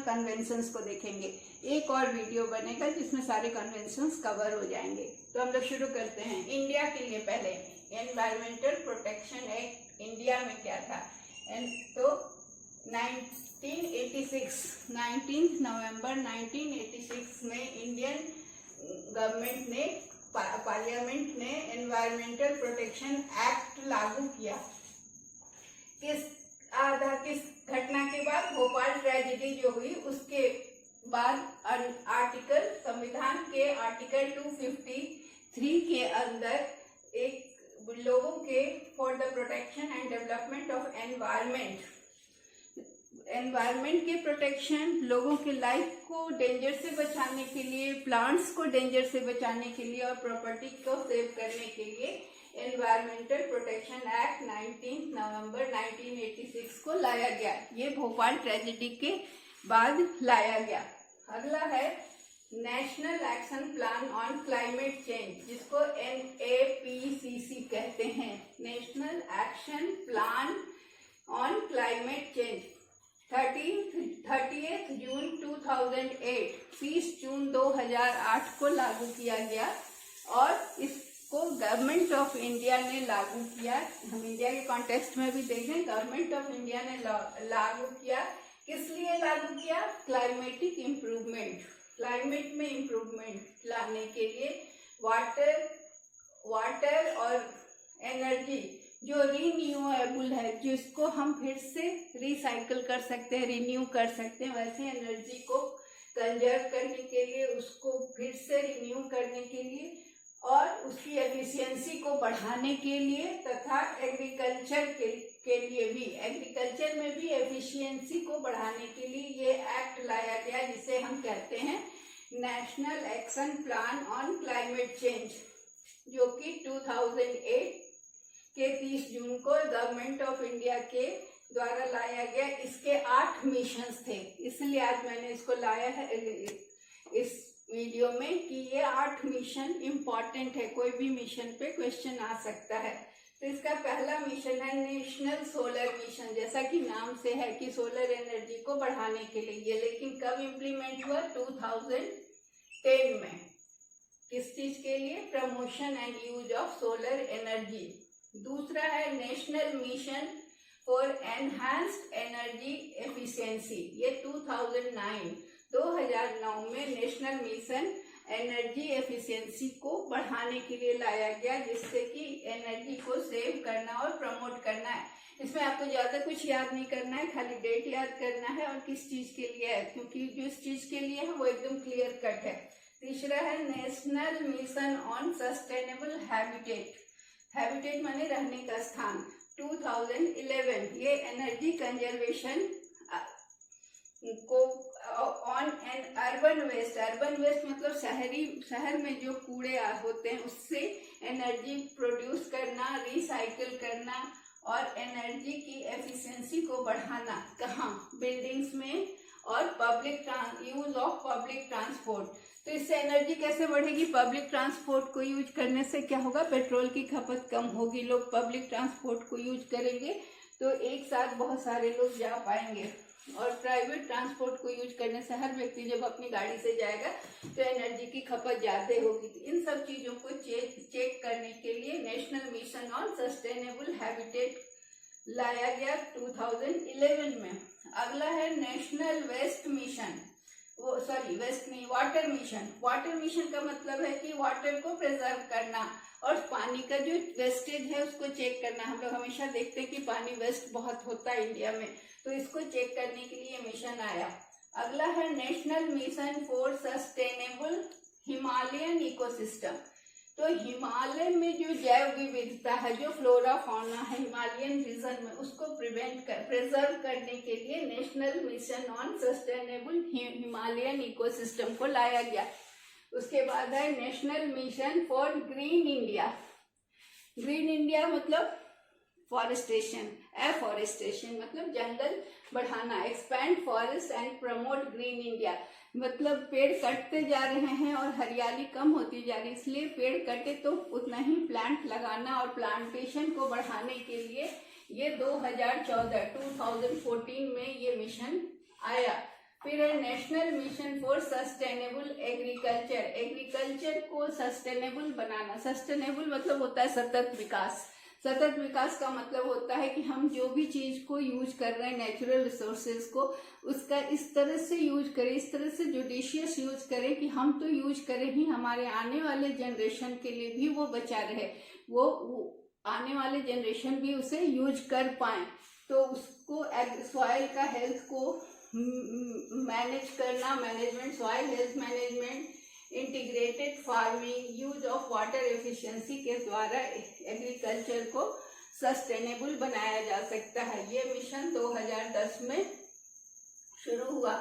Conventions को देखेंगे। एक और वीडियो बनेगा जिसमें सारे कन्वेंशंस कवर हो जाएंगे। तो हम लोग शुरू करते हैं। इंडिया के लिए पहले एनवायरमेंटल प्रोटेक्शन एक्ट इंडिया में क्या था, तो 19 नवंबर 1986 में इंडियन गवर्नमेंट ने, पार्लियामेंट ने एनवायरमेंटल प्रोटेक्शन एक्ट लागू किया। किस घटना के बाद? भोपाल ट्रेजेडी जो हुई उसके बाद संविधान के आर्टिकल 253 के अंदर एक लोगों के for the protection and development of environment के प्रोटेक्शन, लोगों के लाइफ को डेंजर से बचाने के लिए, प्लांट्स को डेंजर से बचाने के लिए और प्रॉपर्टी को सेव करने के लिए एनवायरमेंटल प्रोटेक्शन एक्ट 19 नवंबर 1986 को लाया गया। ये भोपाल ट्रेजेडी के बाद लाया गया। अगला है national action plan on climate change, जिसको NAPCC कहते हैं, national action plan on climate change. 30 जून 2008, 30 जून 2008 को लागू किया गया और इसको गवर्नमेंट ऑफ इंडिया ने लागू किया। हम इंडिया के कॉन्टेक्स्ट में भी देखें, गवर्नमेंट ऑफ इंडिया ने लागू किया। किस लिए लागू किया? क्लाइमेटिक इम्प्रूवमेंट, क्लाइमेट में इम्प्रूवमेंट लाने के लिए। वाटर और एनर्जी जो रीन्यूएबल है, जिसको हम फिर से रिसाइकल कर सकते हैं, रिन्यू कर सकते हैं, वैसे एनर्जी को कंजर्व करने के लिए, उसको फिर से रिन्यू करने के लिए और उसकी एफिशिएंसी को बढ़ाने के लिए, तथा एग्रीकल्चर के लिए भी, एग्रीकल्चर में भी एफिशिएंसी को बढ़ाने के लिए ये एक्ट लाया गया, जिसे हम कहते हैं national action plan on climate change, जो कि 2008 के 30 जून को गवर्नमेंट ऑफ इंडिया के द्वारा लाया गया। इसके 8 मिशंस थे, इसलिए आज मैंने इसको लाया है इस वीडियो में कि ये 8 मिशन इम्पॉर्टेंट है, कोई भी मिशन पे क्वेश्चन आ सकता है। तो इसका पहला मिशन है नेशनल सोलर मिशन, जैसा कि नाम से है कि सोलर एनर्जी को बढ़ाने के लिए। लेकिन कब इम्प्लीमेंट हुआ? 2010 में। किस चीज के लिए? Promotion and use of solar energy. दूसरा है national mission for enhanced energy efficiency, ये 2009 में नेशनल मिशन एनर्जी एफिशिएंसी को बढ़ाने के लिए लाया गया, जिससे कि एनर्जी को सेव करना और प्रमोट करना है। इसमें आपको ज्यादा कुछ याद नहीं करना है, खाली डेट याद करना है और किस चीज के लिए है, क्योंकि जो इस चीज के लिए है वो एकदम क्लियर कट है। तीसरा है national mission on sustainable habitat, habitat माने रहने का स्थान, 2011। ये एनर्जी कंजर्वेशन को on an urban waste, urban waste मतलब शहर में जो कूड़े होते हैं उससे एनर्जी प्रोड्यूस करना, रिसाइकिल करना और एनर्जी की एफिशिएंसी को बढ़ाना। कहाँ? बिल्डिंग्स में और यूज ऑफ पब्लिक ट्रांसपोर्ट। तो इससे एनर्जी कैसे बढ़ेगी? पब्लिक ट्रांसपोर्ट को यूज करने से क्या होगा? पेट्रोल की खपत कम होगी, लोग पब्लिक ट्रांसपोर्ट को यूज करेंगे तो एक साथ बहुत सारे लोग जा पाएंगे। और प्राइवेट ट्रांसपोर्ट को यूज करने से हर व्यक्ति जब अपनी गाड़ी से जाएगा तो एनर्जी की खपत ज्यादा होगी। इन सब चीजों को चेक करने के लिए national mission on sustainable habitat लाया गया 2011 में। अगला है national waste mission, water mission. Water mission का मतलब है कि वाटर को प्रिजर्व करना और पानी का जो वेस्टेज है उसको चेक करना। हम लोग हमेशा देखते हैं कि पानी वेस्ट बहुत होता है इंडिया में, तो इसको चेक करने के लिए मिशन आया। अगला है national mission for sustainable Himalayan ecosystem. तो हिमालय में जो जैव विविधता है, जो फ्लोरा फौना है हिमालयन रीजन में, उसको प्रिजर्व करने के लिए national mission on sustainable Himalayan ecosystem को लाया गया। उसके बाद है national mission for green India. Green India मतलब फॉरेस्टेशन, एफॉरेस्टेशन मतलब जंगल बढ़ाना, expand forest and promote green India मतलब पेड़ कटते जा रहे हैं और हरियाली कम होती जा रही है, इसलिए पेड़ कटे तो उतना ही प्लांट लगाना और प्लांटेशन को बढ़ाने के लिए ये 2014 में ये मिशन आया। फिर है national mission for sustainable agriculture, agriculture को सस्टेनेबल बनाना। सस्टेनेबल मतलब होता है सतत विकास। सतत विकास का मतलब होता है कि हम जो भी चीज को यूज कर रहे हैं, नेचुरल रिसोर्सेज को, उसका इस तरह से यूज करें, इस तरह से जुडिशियस यूज करें कि हम तो यूज करें ही, हमारे आने वाले जनरेशन के लिए भी वो बचा रहे, वो आने वाले जनरेशन भी उसे यूज कर पाए। तो उसको सॉइल का हेल्थ को मैनेज करना, management, soil health management, integrated farming, use of water efficiency के द्वारा एग्रीकल्चर को सस्टेनेबल बनाया जा सकता है। ये मिशन 2010 में शुरू हुआ।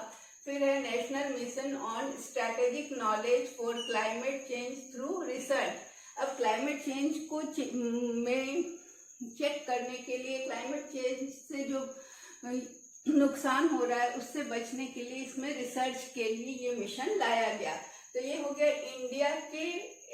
फिर है national mission on strategic knowledge for climate change through research. अब क्लाइमेट चेंज को में चेक करने के लिए, क्लाइमेट चेंज से जो नुकसान हो रहा है उससे बचने के लिए इसमें रिसर्च के लिए ये मिशन लाया गया। तो ये हो गया इंडिया के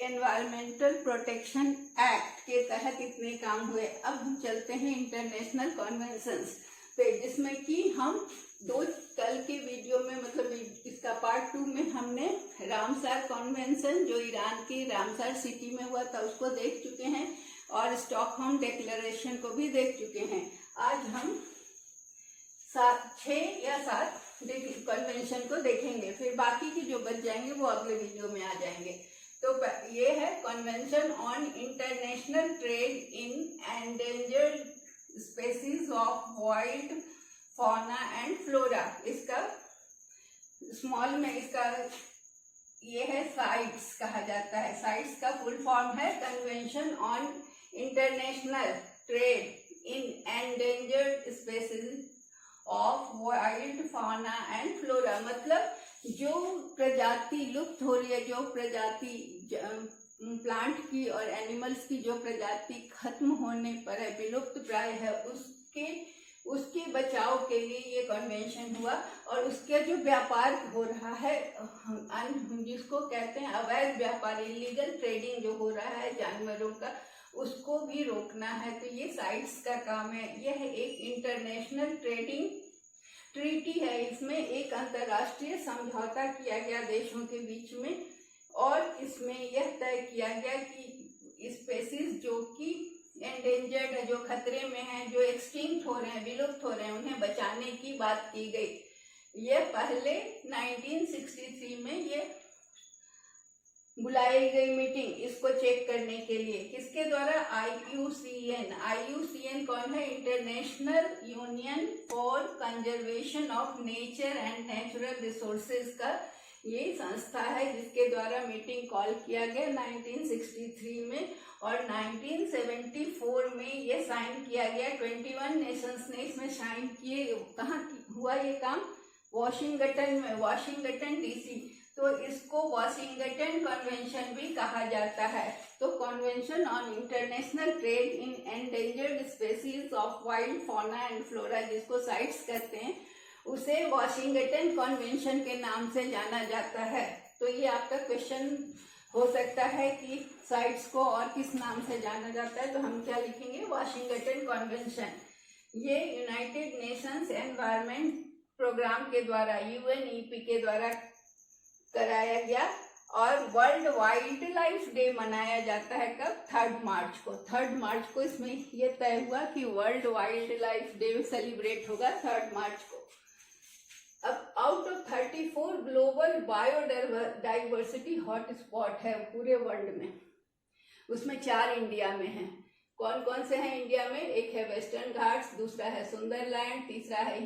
एनवायरमेंटल प्रोटेक्शन एक्ट के तहत इतने काम हुए। अब हम चलते हैं इंटरनेशनल कॉन्वेंशंस पे, जिसमें कि हम कल के वीडियो में, मतलब इसका पार्ट 2 में हमने रामसार कॉन्वेंशन जो ईरान की रामसार सिटी में हुआ था उसको देख चुके हैं, और स्टॉकहोम डिक्लेरेशन को भी देख चुके हैं। आज हम 6 या 7 कन्वेंशन को देखेंगे, फिर बाकी की जो बच जाएंगे वो अगले वीडियो में आ जाएंगे। तो ये है convention on international trade in endangered species of wild fauna and flora. इसका स्मॉल में इसका ये है साइट्स कहा जाता है। साइट्स का फुल फॉर्म है convention on international trade in endangered species of wild fauna and flora. मतलब जो प्रजाति लुप्त हो रही है, जो प्रजाति प्लांट की और एनिमल्स की जो प्रजाति खत्म होने पर है, विलुप्त प्राय है, उसके बचाव के लिए ये कन्वेंशन हुआ। और उसके जो व्यापार हो रहा है, जिसको कहते हैं अवैध व्यापार, इलीगल ट्रेडिंग जो हो रहा है जानवरों का, उसको भी रोकना है। तो ये साइट्स का काम है। यह एक इंटरनेशनल ट्रेडिंग ट्रीटी है। इसमें एक अंतर्राष्ट्रीय समझौता किया गया देशों के बीच में, और इसमें यह तय किया गया कि स्पेसीज जो कि एंडेंजर्ड है, जो खतरे में हैं, जो एक्सटिंक्ट हो रहे हैं, विलुप्त हो रहे हैं, उन्हें बचाने की बात की गई। यह पहले 1963 में ये बुलाई गई मीटिंग इसको चेक करने के लिए। किसके द्वारा? IUCN। IUCN कौन है? International union for conservation of nature and natural resources का ये संस्था है, जिसके द्वारा मीटिंग कॉल किया गया 1963 में, और 1974 में ये साइन किया गया। 21 नेशंस ने इसमें साइन किए। कहाँ हुआ ये काम? वॉशिंगटन में, वॉशिंगटन DC। तो इसको वॉशिंगटन कन्वेंशन भी कहा जाता है। तो convention on international trade in endangered species of wild fauna and flora, जिसको साइट्स कहते हैं, उसे वॉशिंगटन कन्वेंशन के नाम से जाना जाता है। तो ये आपका क्वेश्चन हो सकता है कि साइट्स को और किस नाम से जाना जाता है, तो हम क्या लिखेंगे? Washington convention. ये यूनाइटेड नेशंस एनवायरनमेंट प्रोग्राम के द्वारा, UNEP के द्वारा कराया गया। और वर्ल्ड वाइल्ड लाइफ डे मनाया जाता है कब? 3 मार्च को। 3 मार्च को इसमें यह तय हुआ कि world wild life day celebrate होगा 3 मार्च को। अब out of 34 global biodiversity hotspot है पूरे वर्ल्ड में, उसमें 4 इंडिया में हैं। कौन कौन से हैं इंडिया में? एक है वेस्टर्न घाट्स, दूसरा है सुंदरलैंड, तीसरा है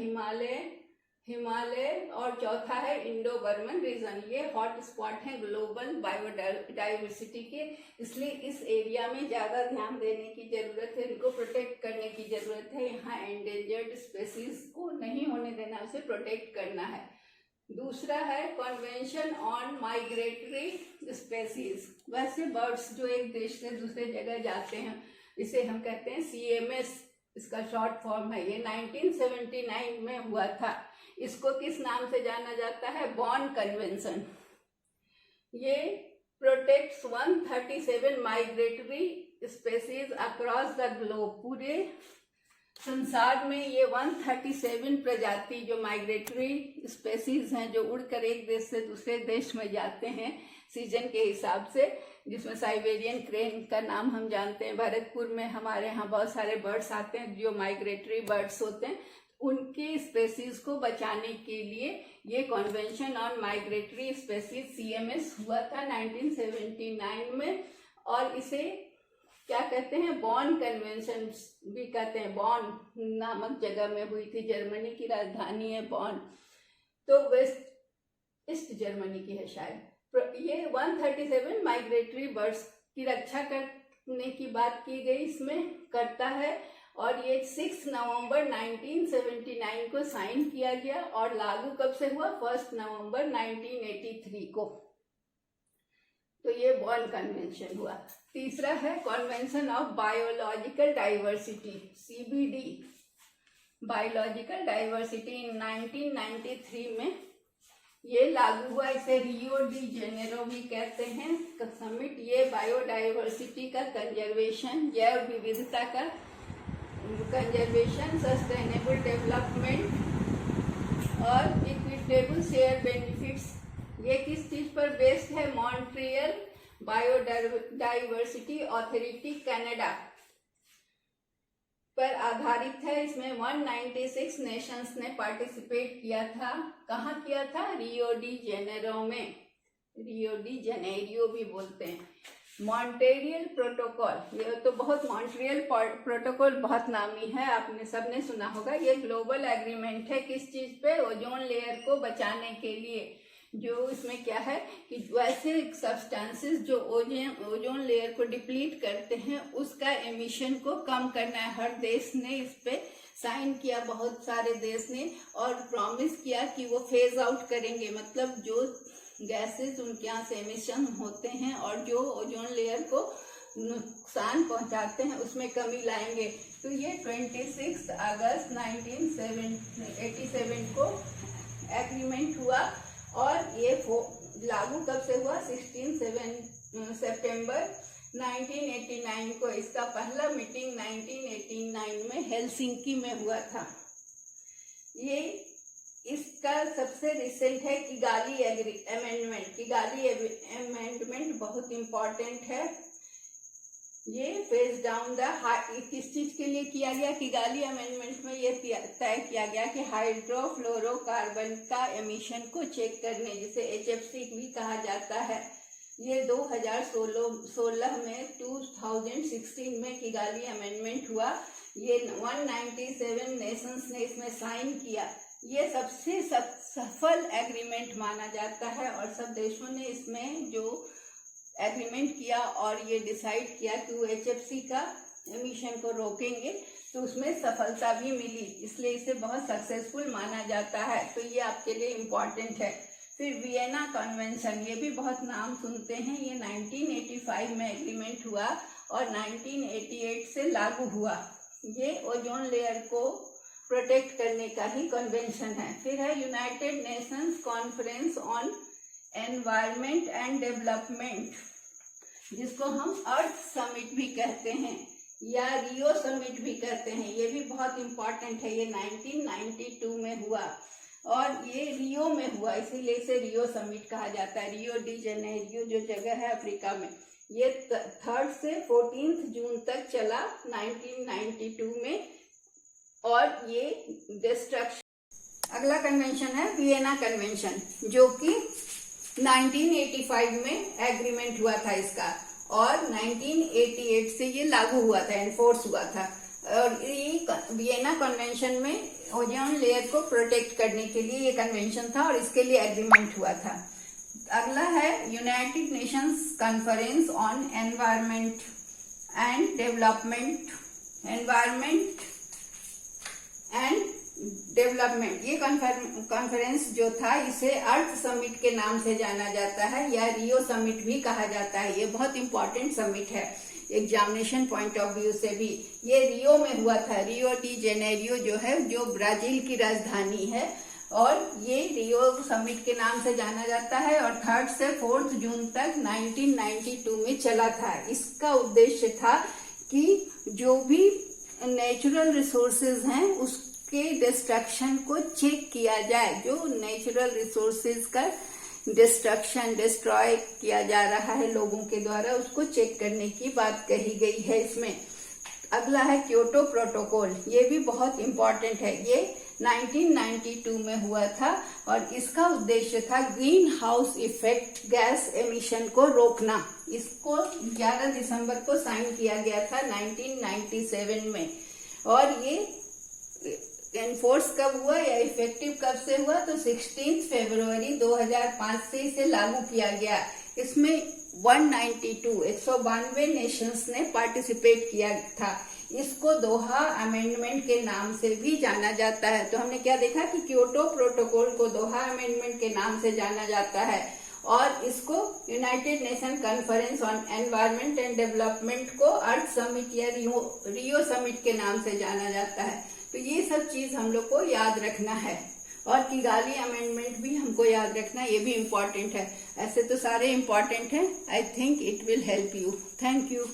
हिमालय और चौथा है इंडो बर्मन रीजन। ये हॉट स्पॉट हैं ग्लोबल बायोडाइवर्सिटी के, इसलिए इस एरिया में ज्यादा ध्यान देने की जरूरत है, इनको प्रोटेक्ट करने की जरूरत है। यहाँ एंडेंजर्ड स्पेसीज को नहीं होने देना, उसे प्रोटेक्ट करना है। दूसरा है कन्वेंशन ऑन माइग्रेटरी स्पेसीज। वैसे बर्ड्स जो एक देश से दूसरे जगह जाते हैं, इसे हम कहते हैं CMS, इसका शॉर्ट फॉर्म है। ये 1979 में हुआ था। इसको किस नाम से जाना जाता है? Bonn convention. ये protects 137 migratory species across the globe. पूरे संसार में ये 137 प्रजाति जो माइग्रेटरी स्पेसीज हैं, जो उड़कर एक देश से दूसरे देश में जाते हैं सीजन के हिसाब से, जिसमें साइबेरियन क्रेन का नाम हम जानते हैं। भरतपुर में हमारे यहाँ बहुत सारे बर्ड्स आते हैं जो माइग्रेटरी बर्ड्स होते हैं। उनकी स्पेसीज को बचाने के लिए ये convention on migratory species CMS हुआ था 1979 में। और इसे क्या कहते हैं, बॉन कन्वेंशन भी कहते हैं। बॉन नामक जगह में हुई थी, जर्मनी की राजधानी है बॉन, तो वेस्ट ईस्ट जर्मनी की है शायद। ये 137 माइग्रेटरी बर्ड्स की रक्षा करने की बात की गई, इसमें करता है। और ये 6 नवंबर 1979 को साइन किया गया और लागू कब से हुआ, 1 नवंबर 1983 को। तो ये बॉन कन्वेंशन हुआ। तीसरा है convention of biological diversity, CBD, biological diversity in 1993 में ये लागू हुआ। इसे रियो डी जेनेरो भी कहते हैं समिट। ये बायोडाइवर्सिटी का कंजर्वेशन, जैव विविधता का कंजर्वेशन, सस्टेनेबल डेवलपमेंट और इक्विटेबल शेयर बेनिफिट्स, ये किस चीज पर बेस्ड है, मॉन्ट्रियल बायोडाइवर्सिटी अथॉरिटी कनाडा पर आधारित है। इसमें 196 नेशंस ने पार्टिसिपेट किया था। कहाँ किया था, रियो डी जेनेरो में, रियो डी जेनेरियो भी बोलते हैं। मॉन्ट्रियल प्रोटोकॉल, ये तो बहुत, मॉन्ट्रियल प्रोटोकॉल बहुत नामी है, आपने सबने सुना होगा। ये ग्लोबल एग्रीमेंट है किस चीज पे, ओजोन लेयर को बचाने के लिए। जो इसमें क्या है कि वैसे सब्सटेंसेस जो ओजोन लेयर को डिप्लीट करते हैं उसका एमिशन को कम करना है। हर देश ने इस पे साइन किया, बहुत सारे देश ने, और प्रॉमिस किया कि वो फेज आउट करेंगे, मतलब जो गैसेस उनके यहाँ से एमिशन होते हैं और जो ओजोन लेयर को नुकसान पहुंचाते हैं उसमें कमी लाएंगे। तो ये 26 अगस्त 1987 को एग्रीमेंट हुआ और ये लागू कब से हुआ, 16 सितंबर 1989 को। इसका पहला मीटिंग 1989 में हेलसिंकी में हुआ था। ये इसका सबसे रिसेंट है किगाली अमेंडमेंट। किगाली अमेंडमेंट बहुत इम्पोर्टेंट है। ये फेज डाउन द, किस चीज के लिए किया गया, किगाली अमेंडमेंट में ये तय किया गया कि हाइड्रोफ्लोरोकार्बन का एमिशन को चेक करने, जिसे HFC भी कहा जाता है। ये 2016 में 2016 में किगाली अमेंडमेंट हुआ। ये 197 नेशंस ने इसमें साइन किया। ये सबसे सफल एग्रीमेंट माना जाता है और सब देशों ने इसमें जो एग्रीमेंट किया और ये डिसाइड किया कि वो HFC का एमिशन को रोकेंगे, तो उसमें सफलता भी मिली, इसलिए इसे बहुत सक्सेसफुल माना जाता है। तो ये आपके लिए इम्पॉर्टेंट है। फिर वियना कन्वेंशन, ये भी बहुत नाम सुनते हैं। ये 1985 में एग्रीमेंट हुआ और 1988 से लागू हुआ। ये ओजोन लेयर को प्रोटेक्ट करने का ही कन्वेंशन है। फिर है United Nations conference on environment and development, जिसको हम अर्थ समिट भी कहते हैं या रियो समिट भी कहते हैं। ये भी बहुत इम्पोर्टेंट है। ये 1992 में हुआ और ये रियो में हुआ, इसीलिए इसे रियो समिट कहा जाता है। रियो डी जेनेरियो जो जगह है अफ्रीका में, ये 3 से 14 जून तक चला 1992 में। और ये डिस्ट्रक्शन, अगला कन्वेंशन है वियना कन्वेंशन, जो कि 1985 में एग्रीमेंट हुआ था इसका और 1988 से ये लागू हुआ था, एनफोर्स हुआ था। और ये वियना कन्वेंशन में ओजोन लेयर को प्रोटेक्ट करने के लिए ये कन्वेंशन था और इसके लिए एग्रीमेंट हुआ था। अगला है United Nations conference on environment and development, environment and development. ये कॉन्फ्रेंस जो था इसे अर्थ समिट के नाम से जाना जाता है या रियो समिट भी कहा जाता है। ये बहुत इंपॉर्टेंट समिट है एग्जामिनेशन पॉइंट ऑफ व्यू से भी। ये रियो में हुआ था, रियो डी जेनेरियो जो है, जो ब्राजील की राजधानी है, और ये रियो समिट के नाम से जाना जाता है और 3 से 4 जून तक 1992 में चला था। इसका उद्देश्य था कि जो भी नेचुरल रिसोर्सेज हैं उसके डिस्ट्रक्शन को चेक किया जाए। जो नेचुरल रिसोर्सेज का डिस्ट्रॉय किया जा रहा है लोगों के द्वारा, उसको चेक करने की बात कही गई है इसमें। अगला है क्योटो प्रोटोकॉल। ये भी बहुत इम्पोर्टेंट है। ये 1992 में हुआ था और इसका उद्देश्य था green house effect gas emission को रोकना। इसको 11 दिसंबर को साइन किया गया था 1997 में। और ये एनफोर्स कब हुआ या इफेक्टिव कब से हुआ, तो 16 फरवरी 2005 से इसे लागू किया गया। इसमें 192 नेशंस ने पार्टिसिपेट किया था। इसको दोहा अमेंडमेंट के नाम से भी जाना जाता है। तो हमने क्या देखा कि क्योटो प्रोटोकॉल को दोहा अमेंडमेंट के नाम से जाना जाता है और इसको United nation conference on environment and development को अर्थ समिट या रियो समिट के नाम से जाना जाता है। तो ये सब चीज हम लोग को याद रखना है और किगाली अमेंडमेंट भी हमको याद रखना, ये भी इम्पोर्टेंट है। ऐसे तो सारे इम्पोर्टेंट हैं। I think it will help you. Thank you.